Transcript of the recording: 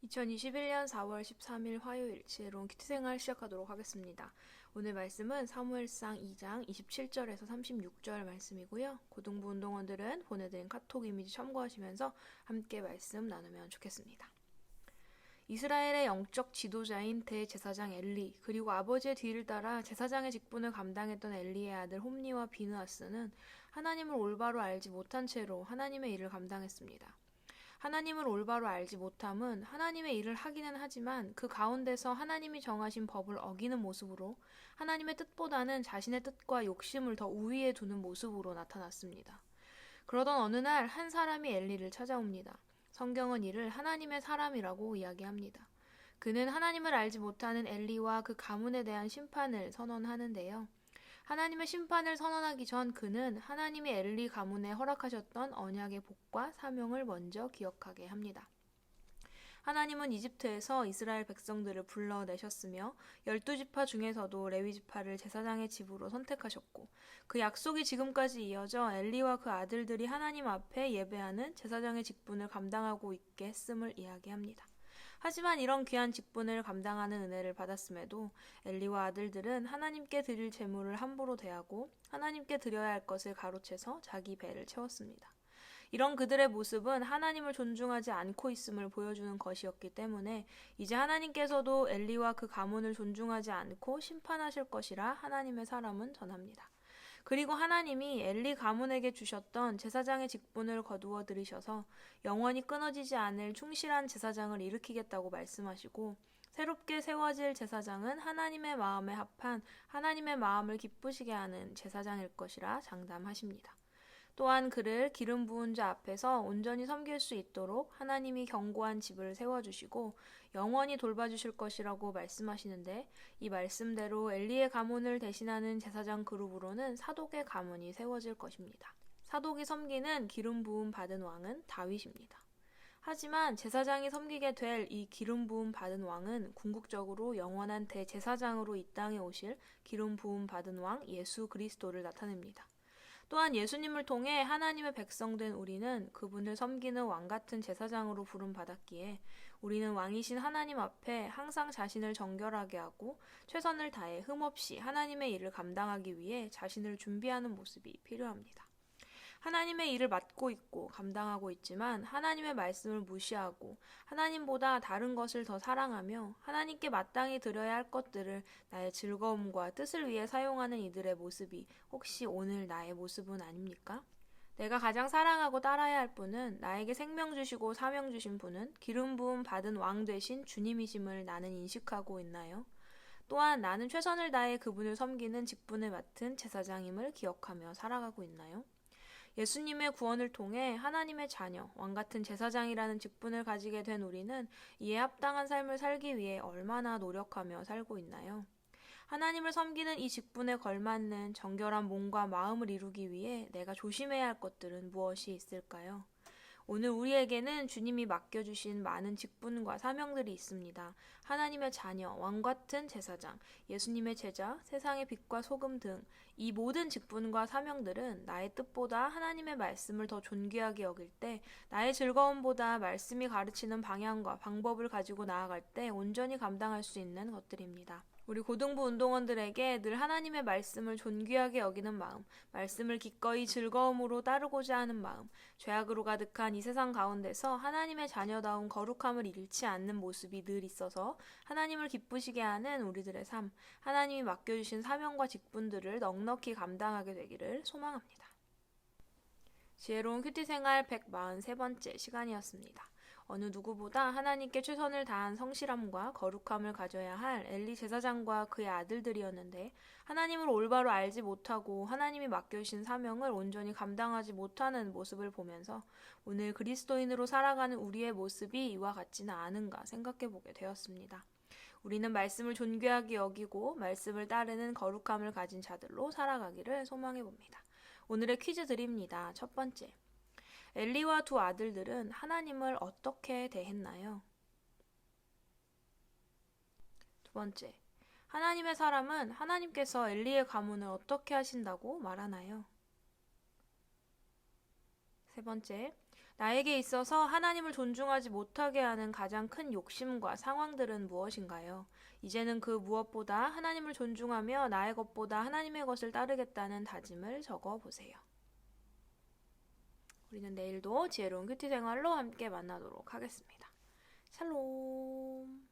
2021년 4월 13일 화요일 지혜로운 큐티생활 시작하도록 하겠습니다. 오늘 말씀은 사무엘상 2장 27절에서 36절 말씀이고요. 고등부 운동원들은 보내드린 카톡 이미지 참고하시면서 함께 말씀 나누면 좋겠습니다. 이스라엘의 영적 지도자인 대제사장 엘리, 그리고 아버지의 뒤를 따라 제사장의 직분을 감당했던 엘리의 아들 홈니와 비느하스는 하나님을 올바로 알지 못한 채로 하나님의 일을 감당했습니다. 하나님을 올바로 알지 못함은 하나님의 일을 하기는 하지만 그 가운데서 하나님이 정하신 법을 어기는 모습으로 하나님의 뜻보다는 자신의 뜻과 욕심을 더 우위에 두는 모습으로 나타났습니다. 그러던 어느 날 한 사람이 엘리를 찾아옵니다. 성경은 이를 하나님의 사람이라고 이야기합니다. 그는 하나님을 알지 못하는 엘리와 그 가문에 대한 심판을 선언하는데요. 하나님의 심판을 선언하기 전 그는 하나님이 엘리 가문에 허락하셨던 언약의 복과 사명을 먼저 기억하게 합니다. 하나님은 이집트에서 이스라엘 백성들을 불러내셨으며 12지파 중에서도 레위지파를 제사장의 집으로 선택하셨고 그 약속이 지금까지 이어져 엘리와 그 아들들이 하나님 앞에 예배하는 제사장의 직분을 감당하고 있게 했음을 이야기합니다. 하지만 이런 귀한 직분을 감당하는 은혜를 받았음에도 엘리와 아들들은 하나님께 드릴 제물을 함부로 대하고 하나님께 드려야 할 것을 가로채서 자기 배를 채웠습니다. 이런 그들의 모습은 하나님을 존중하지 않고 있음을 보여주는 것이었기 때문에 이제 하나님께서도 엘리와 그 가문을 존중하지 않고 심판하실 것이라 하나님의 사람은 전합니다. 그리고 하나님이 엘리 가문에게 주셨던 제사장의 직분을 거두어 들이셔서 영원히 끊어지지 않을 충실한 제사장을 일으키겠다고 말씀하시고 새롭게 세워질 제사장은 하나님의 마음에 합한 하나님의 마음을 기쁘시게 하는 제사장일 것이라 장담하십니다. 또한 그를 기름 부은 자 앞에서 온전히 섬길 수 있도록 하나님이 견고한 집을 세워주시고 영원히 돌봐주실 것이라고 말씀하시는데 이 말씀대로 엘리의 가문을 대신하는 제사장 그룹으로는 사독의 가문이 세워질 것입니다. 사독이 섬기는 기름 부음 받은 왕은 다윗입니다. 하지만 제사장이 섬기게 될 이 기름 부음 받은 왕은 궁극적으로 영원한 대제사장으로 이 땅에 오실 기름 부음 받은 왕 예수 그리스도를 나타냅니다. 또한 예수님을 통해 하나님의 백성된 우리는 그분을 섬기는 왕같은 제사장으로 부름받았기에 우리는 왕이신 하나님 앞에 항상 자신을 정결하게 하고 최선을 다해 흠없이 하나님의 일을 감당하기 위해 자신을 준비하는 모습이 필요합니다. 하나님의 일을 맡고 있고 감당하고 있지만 하나님의 말씀을 무시하고 하나님보다 다른 것을 더 사랑하며 하나님께 마땅히 드려야 할 것들을 나의 즐거움과 뜻을 위해 사용하는 이들의 모습이 혹시 오늘 나의 모습은 아닙니까? 내가 가장 사랑하고 따라야 할 분은 나에게 생명 주시고 사명 주신 분은 기름 부음 받은 왕 되신 주님이심을 나는 인식하고 있나요? 또한 나는 최선을 다해 그분을 섬기는 직분을 맡은 제사장임을 기억하며 살아가고 있나요? 예수님의 구원을 통해 하나님의 자녀, 왕같은 제사장이라는 직분을 가지게 된 우리는 이에 합당한 삶을 살기 위해 얼마나 노력하며 살고 있나요? 하나님을 섬기는 이 직분에 걸맞는 정결한 몸과 마음을 이루기 위해 내가 조심해야 할 것들은 무엇이 있을까요? 오늘 우리에게는 주님이 맡겨주신 많은 직분과 사명들이 있습니다. 하나님의 자녀, 왕같은 제사장, 예수님의 제자, 세상의 빛과 소금 등 이 모든 직분과 사명들은 나의 뜻보다 하나님의 말씀을 더 존귀하게 여길 때 나의 즐거움보다 말씀이 가르치는 방향과 방법을 가지고 나아갈 때 온전히 감당할 수 있는 것들입니다. 우리 고등부 운동원들에게 늘 하나님의 말씀을 존귀하게 여기는 마음, 말씀을 기꺼이 즐거움으로 따르고자 하는 마음, 죄악으로 가득한 이 세상 가운데서 하나님의 자녀다운 거룩함을 잃지 않는 모습이 늘 있어서 하나님을 기쁘시게 하는 우리들의 삶, 하나님이 맡겨주신 사명과 직분들을 넉넉히 감당하게 되기를 소망합니다. 지혜로운 큐티 생활 143번째 시간이었습니다. 어느 누구보다 하나님께 최선을 다한 성실함과 거룩함을 가져야 할 엘리 제사장과 그의 아들들이었는데 하나님을 올바로 알지 못하고 하나님이 맡겨주신 사명을 온전히 감당하지 못하는 모습을 보면서 오늘 그리스도인으로 살아가는 우리의 모습이 이와 같지는 않은가 생각해보게 되었습니다. 우리는 말씀을 존귀하게 여기고 말씀을 따르는 거룩함을 가진 자들로 살아가기를 소망해봅니다. 오늘의 퀴즈 드립니다. 첫 번째. 엘리와 두 아들들은 하나님을 어떻게 대했나요? 두 번째. 하나님의 사람은 하나님께서 엘리의 가문을 어떻게 하신다고 말하나요? 세 번째. 나에게 있어서 하나님을 존중하지 못하게 하는 가장 큰 욕심과 상황들은 무엇인가요? 이제는 그 무엇보다 하나님을 존중하며 나의 것보다 하나님의 것을 따르겠다는 다짐을 적어 보세요. 우리는 내일도 지혜로운 큐티 생활로 함께 만나도록 하겠습니다. 샬롬.